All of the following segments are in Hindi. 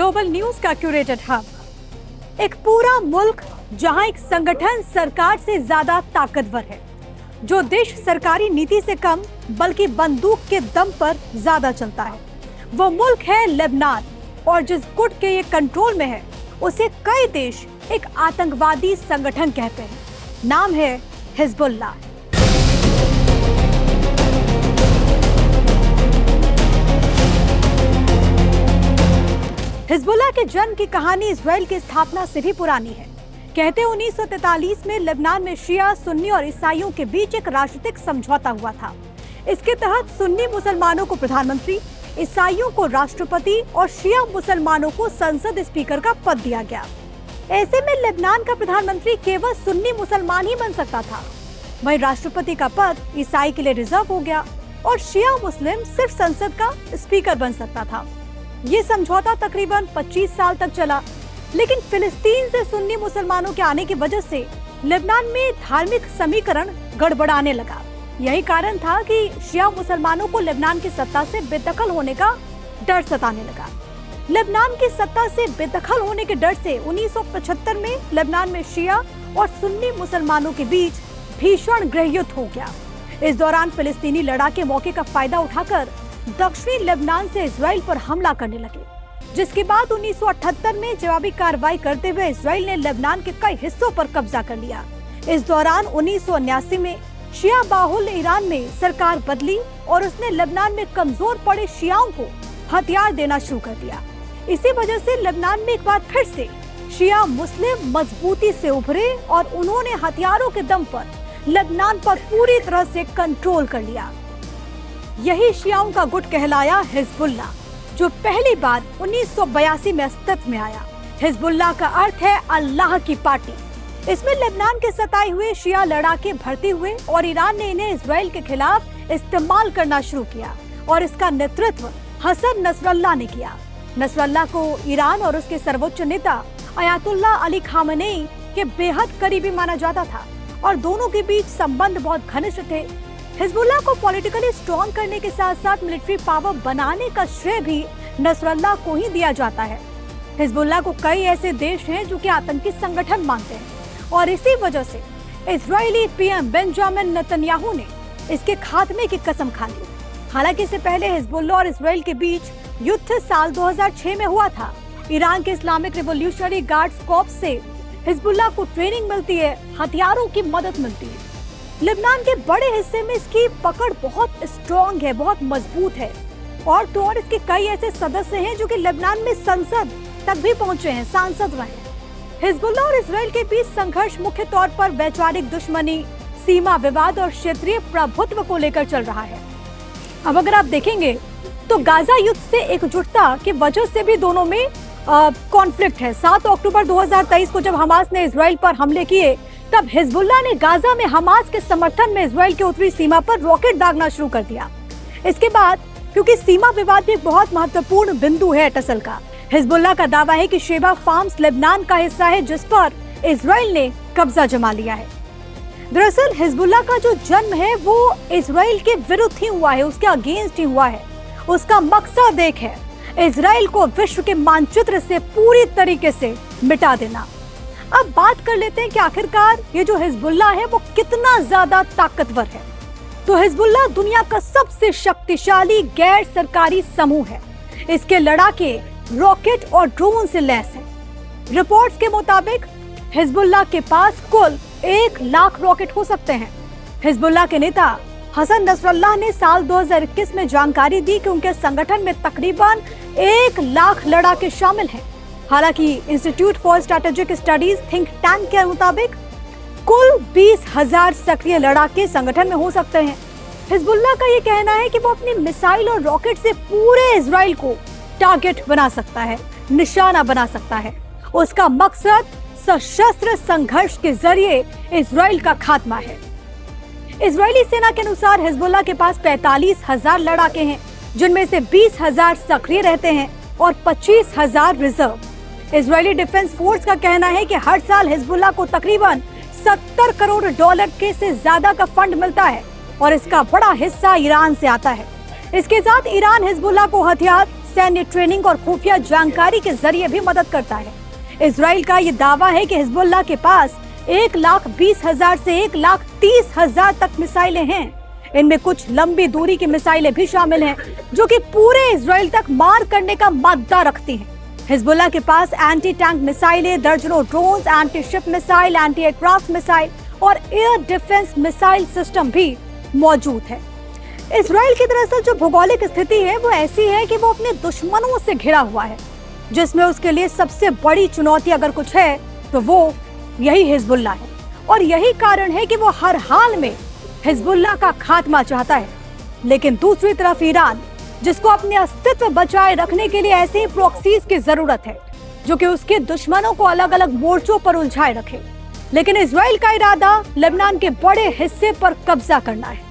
ग्लोबल न्यूज का क्यूरेटेड हब। एक पूरा मुल्क जहां एक संगठन सरकार से ज्यादा ताकतवर है, जो देश सरकारी नीति से कम बल्कि बंदूक के दम पर ज्यादा चलता है, वो मुल्क है लेबनान। और जिस गुट के ये कंट्रोल में है उसे कई देश एक आतंकवादी संगठन कहते हैं। नाम है हिजबुल्लाह। हिजबुल्लाह के जन्म की कहानी इजराइल की स्थापना से भी पुरानी है। कहते 1943 में लेबनान में शिया, सुन्नी और ईसाइयों के बीच एक राजनीतिक समझौता हुआ था। इसके तहत सुन्नी मुसलमानों को प्रधानमंत्री, ईसाइयों को राष्ट्रपति और शिया मुसलमानों को संसद स्पीकर का पद दिया गया। ऐसे में लेबनान का प्रधानमंत्री केवल सुन्नी मुसलमान ही बन सकता था। वहीं राष्ट्रपति का पद ईसाई के लिए रिजर्व हो गया और शिया मुस्लिम सिर्फ संसद का स्पीकर बन सकता था। ये समझौता तकरीबन 25 साल तक चला, लेकिन फिलिस्तीन से सुन्नी मुसलमानों के आने की वजह से लेबनान में धार्मिक समीकरण गड़बड़ाने लगा। यही कारण था कि शिया मुसलमानों को लेबनान की सत्ता से बेदखल होने का डर सताने लगा। लेबनान की सत्ता से बेदखल होने के डर से 1975 में लेबनान में शिया और सुन्नी मुसलमानों के बीच भीषण गृहयुद्ध हो गया। इस दौरान फिलिस्तीनी लड़ाके मौके का फायदा उठाकर दक्षिणी लेबनान से इजराइल पर हमला करने लगे, जिसके बाद 1978 में जवाबी कार्रवाई करते हुए इजराइल ने लेबनान के कई हिस्सों पर कब्जा कर लिया। इस दौरान 1979 में शिया बाहुल ईरान में सरकार बदली और उसने लेबनान में कमजोर पड़े शियाओं को हथियार देना शुरू कर दिया। इसी वजह से लेबनान में एक बार फिर से शिया मुस्लिम मजबूती से उभरे और उन्होंने हथियारों के दम पर लेबनान पर पूरी तरह से कंट्रोल कर लिया। यही शियाओं का गुट कहलाया हिजबुल्लाह, जो पहली बार 1982 में अस्तित्व में आया। हिजबुल्लाह का अर्थ है अल्लाह की पार्टी। इसमें लेबनान के सताए हुए शिया लड़ाके भर्ती हुए और ईरान ने इन्हें इजराइल के खिलाफ इस्तेमाल करना शुरू किया और इसका नेतृत्व हसन नसरल्लाह ने किया। नसरल्लाह को ईरान और उसके सर्वोच्च नेता अयातुल्लाह अली खामेनेई के बेहद करीबी माना जाता था और दोनों के बीच संबंध बहुत घनिष्ठ थे। हिजबुल्लाह को पॉलिटिकली स्ट्रॉन्ग करने के साथ साथ मिलिट्री पावर बनाने का श्रेय भी नसरल्लाह को ही दिया जाता है। हिजबुल्लाह को कई ऐसे देश हैं जो कि आतंकी संगठन मानते हैं और इसी वजह से इजरायली पीएम बेंजामिन नेतन्याहू ने इसके खात्मे की कसम खा ली। हालांकि इससे पहले हिजबुल्लाह और इजराइल के बीच युद्ध साल 2006 में हुआ था। ईरान के इस्लामिक रिवॉल्यूशनरी गार्ड्स कॉर्प्स से हिजबुल्लाह को ट्रेनिंग मिलती है, हथियारों की मदद मिलती है। लेबनान के बड़े हिस्से में इसकी पकड़ बहुत स्ट्रॉन्ग है, बहुत मजबूत है और तो और इसके कई ऐसे सदस्य हैं जो कि लेबनान में संसद तक भी पहुंचे हैं, सांसद रहे। हिजबुल्लाह और इजराइल के बीच संघर्ष मुख्य तौर पर वैचारिक दुश्मनी, सीमा विवाद और क्षेत्रीय प्रभुत्व को लेकर चल रहा है। अब अगर आप देखेंगे तो गाजा युद्ध से एकजुटता की वजह से भी दोनों में कॉन्फ्लिक्ट है। 7 अक्टूबर 2023 को जब हमास ने इजराइल पर हमले किए, तब हिजबुल्लाह ने गाजा में हमास के समर्थन में इजराइल के उत्तरी सीमा पर रॉकेट दागना शुरू कर दिया। इसके बाद क्योंकि सीमा विवाद भी एक बहुत महत्वपूर्ण बिंदु है टसल का, हिजबुल्लाह का दावा है कि शेबा फार्म्स लेबनान का हिस्सा है जिस पर इजराइल ने कब्जा जमा लिया है। दरअसल हिजबुल्लाह का जो जन्म है वो इजराइल के विरुद्ध ही हुआ है, उसके अगेंस्ट ही हुआ है। उसका मकसद एक है, इजराइल को विश्व के मानचित्र से पूरी तरीके से मिटा देना। अब बात कर लेते हैं कि आखिरकार ये जो हिजबुल्लाह है वो कितना ज्यादा ताकतवर है। तो हिजबुल्लाह दुनिया का सबसे शक्तिशाली गैर सरकारी समूह है। इसके लड़ाके रॉकेट और ड्रोन से लैस है। रिपोर्ट्स के मुताबिक हिजबुल्लाह के पास कुल 1 लाख रॉकेट हो सकते हैं। हिजबुल्लाह के नेता हसन नसरल्लाह ने साल 2021 में जानकारी दी कि उनके संगठन में तकरीबन 1 लाख लड़ाके शामिल हैं। हालांकि institute for strategic studies think tank के मुताबिक कुल 20,000 सक्रिय लड़ाके संगठन में हो सकते हैं। हिजबुल्लाह का ये कहना है कि वो अपनी मिसाइल और रॉकेट से पूरे इजराइल को टारगेट बना सकता है, निशाना बना सकता है। उसका मकसद सशस्त्र संघर्ष के जरिए इजराइल का खात्मा है। इजरायली सेना के अनुसार हिजबुल्लाह के पास 45,000 लड़ाके हैं, जिनमें से 20,000 सक्रिय रहते हैं और 25,000 रिजर्व। इजरायली डिफेंस फोर्स का कहना है कि हर साल हिजबुल्लाह को तकरीबन $70 करोड़ के से ज्यादा का फंड मिलता है और इसका बड़ा हिस्सा ईरान से आता है। इसके साथ ईरान हिजबुल्लाह को हथियार, सैन्य ट्रेनिंग और खुफिया जानकारी के जरिए भी मदद करता है। इजराइल का ये दावा है कि हिजबुल्लाह के पास 1,20,000 से 1,30,000 तक मिसाइलें हैं। इनमें कुछ लंबी दूरी की मिसाइलें भी शामिल हैं, जो कि पूरे इजराइल तक मार करने का मादा रखती हैं। हिजबुल्लाह के पास एंटी टैंक मिसाइलें, दर्जनों drones, anti ship missile, anti aircraft missile और एयर डिफेंस मिसाइल सिस्टम भी मौजूद है। इजराइल की दरअसल जो भौगोलिक स्थिति है वो ऐसी है कि वो अपने दुश्मनों से घिरा हुआ है, जिसमें उसके लिए सबसे बड़ी चुनौती अगर कुछ है तो वो यही हिजबुल्लाह है। और यही कारण है कि वो हर हाल में हिजबुल्लाह का खात्मा चाहता है। लेकिन दूसरी तरफ ईरान, जिसको अपने अस्तित्व बचाए रखने के लिए ऐसे ही प्रॉक्सीज की जरूरत है जो कि उसके दुश्मनों को अलग अलग मोर्चों पर उलझाए रखे। लेकिन इजराइल का इरादा लेबनान के बड़े हिस्से पर कब्जा करना है।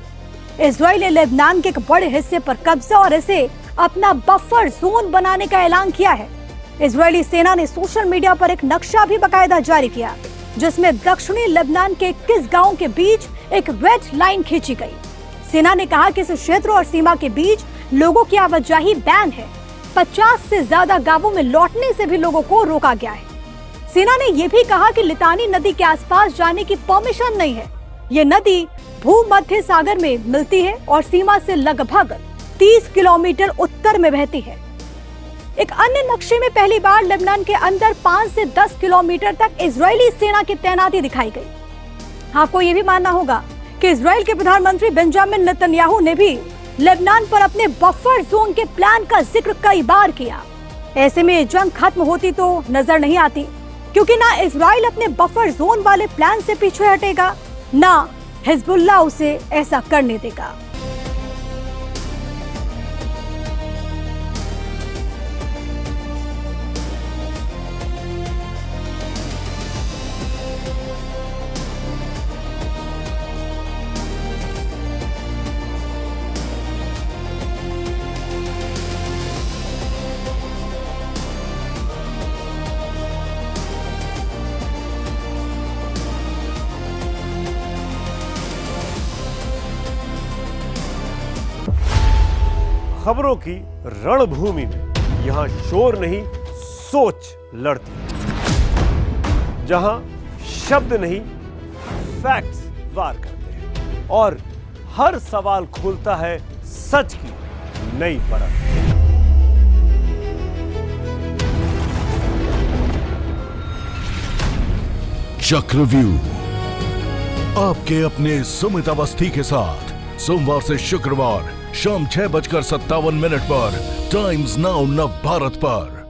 इजराइल ने लेबनान के एक बड़े हिस्से पर कब्जा और इसे अपना बफर जोन बनाने का ऐलान किया है। इजरायली सेना ने सोशल मीडिया पर एक नक्शा भी बाकायदा जारी किया, जिसमें दक्षिणी लेबनान के 21 गांवों के बीच एक रेड लाइन खींची गई। सेना ने कहा कि इस क्षेत्र और सीमा के बीच लोगों की आवाजाही बैन है। 50 से ज्यादा गांवों में लौटने से भी लोगों को रोका गया है। सेना ने यह भी कहा कि लितानी नदी के आसपास जाने की परमिशन नहीं है। ये नदी भूमध्य सागर में मिलती है और सीमा से लगभग 30 किलोमीटर उत्तर में बहती है। एक अन्य नक्शे में पहली बार लेबनान के अंदर 5 से 10 किलोमीटर तक इजरायली सेना की तैनाती दिखाई गई। आपको ये भी मानना होगा कि इजराइल के प्रधानमंत्री बेंजामिन नेतन्याहू ने भी लेबनान पर अपने बफर जोन के प्लान का जिक्र कई बार किया। ऐसे में जंग खत्म होती तो नजर नहीं आती, क्योंकि ना इजराइल अपने बफर जोन वाले प्लान से पीछे हटेगा, ना हिजबुल्लाह उसे ऐसा करने देगा। खबरों की रणभूमि में यहां शोर नहीं, सोच लड़ती है। जहां शब्द नहीं, फैक्ट्स वार करते हैं और हर सवाल खोलता है सच की नई परत। चक्रव्यूह आपके अपने सुमित अवस्थी के साथ सोमवार से शुक्रवार शाम 6:57 पर टाइम्स नाउ नव भारत पर।